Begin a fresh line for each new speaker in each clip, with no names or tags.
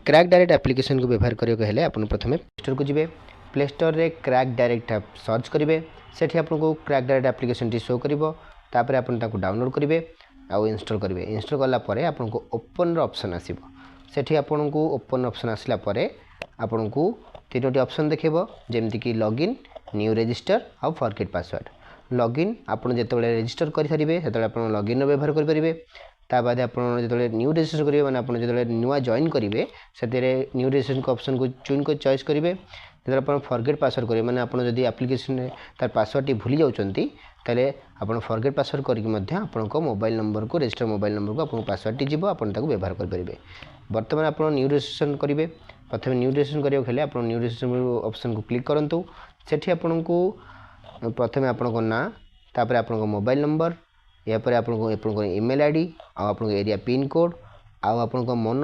Crack direct application को व्यवहार करने हेले आपन प्रथमे प्ले स्टोर को जिवे प्ले स्टोर रे क्रैक डायरेक्ट ऐप सर्च करेंगे सेठी आपको क्रैक डायरेक्ट एप्लिकेशन टी शो करिवो तापर आपन ताको डाउनलोड करेंगे आउ इंस्टॉल करेंगे इंस्टॉल कला परे आपको ओपन रो ऑप्शन आसीबो सेठी आपको ओपन ऑप्शन आसला परे आपको तीनोटी ऑप्शन देखिबो जेमति कि लॉगिन न्यू रजिस्टर आउ फॉरगेट पासवर्ड लॉगिन आपन जेतेबेले रजिस्टर करि सारिबे सेतेबेले आपन लॉगिन रो व्यवहार करि परिबे ता बाद आपन जेतेबेले न्यू रजिस्टर करिवे माने आपन जेतेबेले नुवा जॉइन करिवे सेतेरे न्यू रजिस्ट्रेशन को ऑप्शन को चूज को चॉइस करिवे जेतेबेले आपन फॉरगेट पासवर्ड करिवे माने आपन जदी एप्लिकेशन रे तार पासवर्ड टी भूली जाउचंती ताले आपन फॉरगेट पासवर्ड करिक मध्ये आपन को मोबाइल नंबर को रजिस्टर मोबाइल नंबर को आपन पासवर्ड टी जिवो आपन ताको व्यवहार कर परिबे वर्तमान आपन न्यू रजिस्ट्रेशन करिवे प्रथमे न्यू रजिस्ट्रेशन करियो खेले आपन न्यू रजिस्ट्रेशन ऑप्शन को क्लिक करंतु सेठी आपन को प्रथमे आपन को ना तापर आपन को मोबाइल नंबर या पर आपन ईमेल आईडी आपन एरिया पिन कोड आपन मन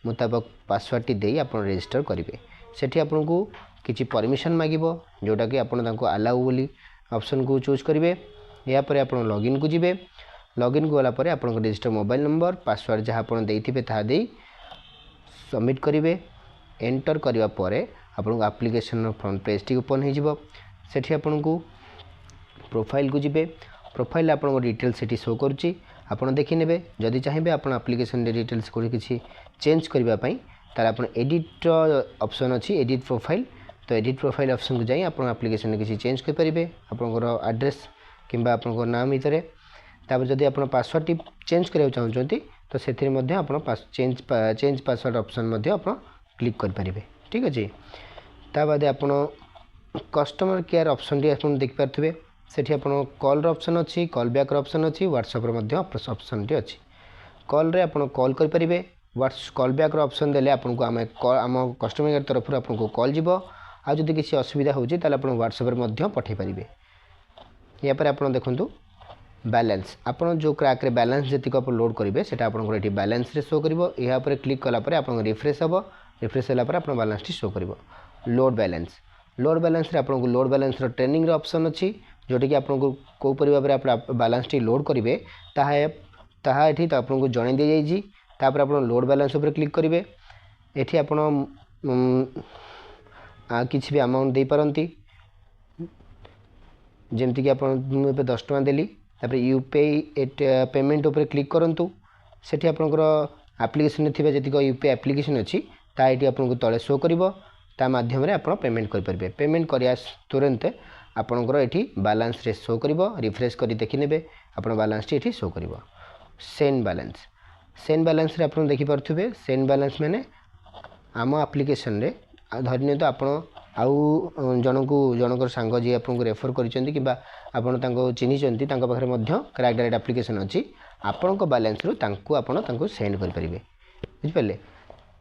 मुताबिक पासवर्ड टी दे आपन रजिस्टर करेंगे सेठी आपन को किछि परमिशन मागिबो जोटा कि आपन ताको अलाउ बोली ऑप्शन को चूज करेंगे या पर आपन लॉगिन को जिवे लॉगिन को गला पर आपन रजिस्टर मोबाइल नंबर पासवर्ड जहाँ आपन देइथिबे ता दे सबमिट करेंगे एंटर करबा परे आपन application front page T open हो जिवो सेठी आपन को प्रोफाइल को जिवे प्रोफाइल आपन डिटेल्स सेठी शो करुच्ची आपन देखि नेबे जदि चाहिबे आपन एप्लिकेशन डिटेल्स को किछि चेंज करबा पई तार आपन एडिट ऑप्शन अछि एडिट प्रोफाइल तो एडिट प्रोफाइल ऑप्शन को जाई आपन एप्लिकेशन रे किछि चेंज कर परिबे आपन एड्रेस किंबा आपन नाम भितरे तापर जदि आपन पासवर्ड टी चेंज करियो चाहउचंती तो सेथिरे मध्ये आपन चेंज पासवर्ड ऑप्शन मध्ये आपन क्लिक कर परिबे ठीक अछि ता बाद आपन कस्टमर केयर ऑप्शन टी आपन देख पारथबे सेठी आपन कॉल रो ऑप्शन अछि कॉल बैक रो ऑप्शन अछि व्हाट्सएप रो मध्ये ऑप्शन टी अछि कॉल रे आपन कॉल कर परिबे कॉल बैक रो ऑप्शन देले आपन को आम कस्टमर केयर तरफ आपन को कॉल जिवो आ जदि किसी असुविधा होची ताले आपन व्हाट्सएप रे मध्ये पठै परिबे या पर आपन देखंतु बैलेंस आपन जो क्रैक रे बैलेंस जति को अपलोड करिवे सेटा आपन को एठी बैलेंस रे शो करिवो या पर क्लिक कला पर आपन रिफ्रेश हबो रिफ्रेश होला पर आपन बैलेंस टी शो करिवो लोड बैलेंस रे आपन को लोड बैलेंस रो ट्रेनिंग रो ऑप्शन अछि जोटी कि आपन को परिबा पर आप बैलेंस टी लोड करिवे ताहा एठी तो आपन को जणे दे जाईजी तापर आपन लोड बैलेंस ऊपर क्लिक करिवे एठी आपन किछि भी अमाउंट दे परंती जेमति कि आपन 10 टका देली तापर यूपीआई पेमेंट ऊपर क्लिक करंतु सेठी आपन एप्लिकेशन थिबा जति को यूपीआई एप्लिकेशन अछि ता एठी आपन को तळे शो करिवो ता माध्यम रे आपन पेमेंट कर परबे पेमेंट करिया तुरंत आपनकर एठी बैलेंस रे शो करिवो रिफ्रेश करी देखि नेबे आपन बैलेंस टी एठी शो करिवो सेंड बैलेंस रे आपन देखि परथुबे सेंड बैलेंस माने आम एप्लिकेशन रे धरिने तो आपन आउ जनकर सांग जी आपन को रेफर करिसेंती किबा आपन तांको चिन्हि चंती तांको पाखरे मध्य क्रैक डायरेक्ट एप्लिकेशन अछि आपन को बैलेंस रो तांको सेंड कर परिबे बुझ पले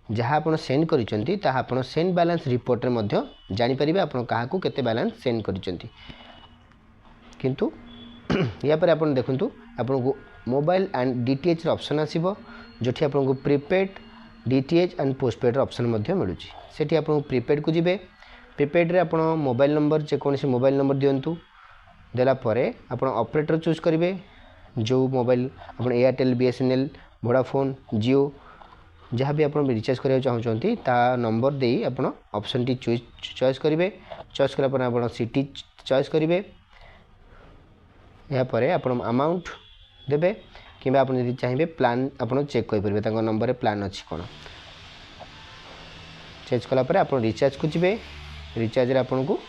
जहाँ आपन सेंड करिसेंती ता आपन सेंड बैलेंस रिपोर्ट रे मध्य जानि परिबे आपन काहा को केते बैलेंस सेंड करिसेंती किंतु या पर आपन देखंतु आपन को मोबाइल एंड डीटीएच रो ऑप्शन आसीबो जोठी आपन को प्रीपेड डीटीएच एंड पोस्टपेड रो ऑप्शन मध्य मिलुची सेठी आपन प्रीपेड को जिवे प्रीपेड रे आपन मोबाइल नंबर जे कोनसी मोबाइल नंबर दियंतु देला परे आपन ऑपरेटर चूज करिवे जो मोबाइल आपन एयरटेल बीएसएनएल वोडाफोन जियो जहाँ भी आप रिचार्ज करा चाहते ता नंबर दे आपन ऑप्शन टी चॉइस करेंगे चॉइस कला आप सिटी चॉइस करेंगे या परे आपन अमाउंट देबे कि आप चाहिए प्लान आपन चेक करेंगे नंबर प्लान अच्छी कौन चेक कला आप रिचार्ज को जी रिचार्ज रे आपन को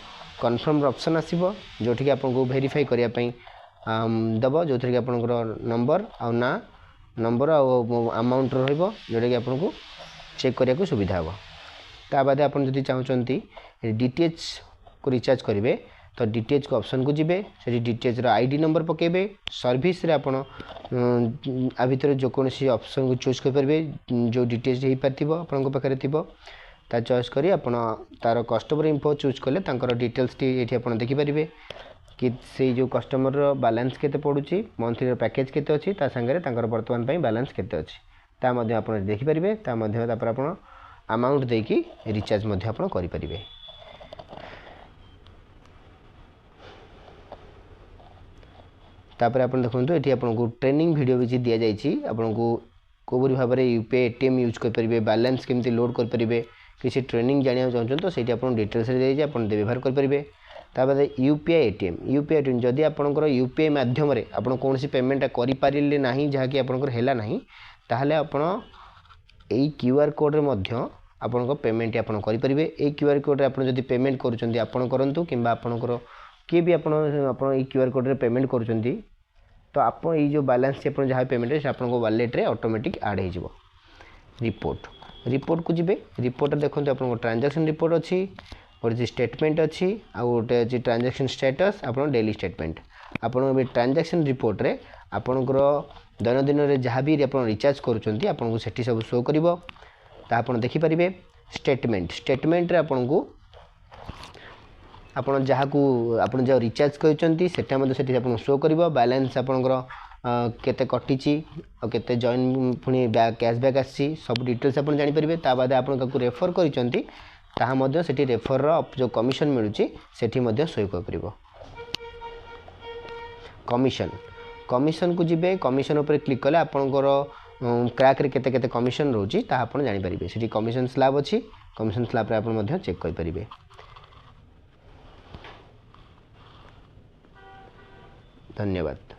कन्फर्म ऑप्शन आसीबो जोठी कि आपन को वेरीफाई करिया पई दबो जो थी कि आपन नंबर आ ना नंबर अमाउंट रहिबो जोटा कि आपन को चेक करिया को सुविधा हो ता बाद आपन जदि चाहउचंती डीटीएच को रिचार्ज करेंगे तो डीटीएच को ऑप्शन को जिवे से डीटीएच रो आईडी नंबर पकेबे सर्विस रे आपन आ भितर जो कोनसी ऑप्शन को चूज कर परबे जो डीटीएच हे पारथिबो आपन को पाखरे थिबो ता चॉइस करी आपन तार कस्टमर इन्फो चूज कले तांकर डिटेल्स टी एठी आपन देखि परिबे कि से जो कस्टमर रो बैलेंस केते पडुची मंथली रो पैकेज केते अछि ता संगे तांकर वर्तमान पई बैलेंस केते अछि ता मध्ये आपन देखि परिबे ता मध्ये तापर आपन अमाउंट देकी रिचार्ज मध्ये आपन करि परिबे तापर आपन देखंतु एठी आपन को ट्रेनिंग वीडियो भी दिया जायछि आपन को कोबरी भाव में यूपीआई एटीएम यूज करेंगे बैलेंस केमती लोड करेंगे किसी ट्रेनिंग जाना चाहते तो सही आप डिटेल्स आप व्यवहार करेंगे तापर यूपीआई एटीएम जदि आपंकर यूपीआई मध्यम आप कौन पेमेंट करें ना जहाँकि आपंकर है ना ताहले आपण यही क्यूआर कोड आपण पेमेंट आप करेंगे ये क्यूआर कोड आप पेमेंट करुँच आप करूँ कि आपंकर किए भी आप क्यूआर कोड पेमेंट करुँच तो आप ये जो बैलेंस आप जहाँ पेमेंट है आप वालेट रे ऑटोमेटिक ऐड हो रिपोर्ट को जी रिपोर्ट देखो आप ट्रांजैक्शन रिपोर्ट अच्छी गोटे स्टेटमेंट अच्छी आउ गोटे अच्छी ट्रांजैक्शन स्टेटस आप डेली स्टेटमेंट आप ट्रांजैक्शन रिपोर्ट रे आपणकर दैनंदिन में जहाँ भी आप रिचार्ज करूँ से सब शो कर देखिपारे स्टेटमेंट रे आपन जहाँ को आप जो रिचार्ज कर शो कर बैलेंस आपंकर केते कटी केते जॉइन पुणी कैशबैक आसी सब डिटेल्स आप जानीपारे बाद आप रेफर कर रेफर जो कमिशन मिलूँ से शो कर कमिशन को जी कमिशन उपर क्लिक कले आपंकर क्रैक रे केते केते कमिशन रोची ता आपण जानि परिबे सेठी कमिशन स्लैब अछि कमिशन स्लैब रे आपण मध्य चेक कर परिबे। धन्यवाद।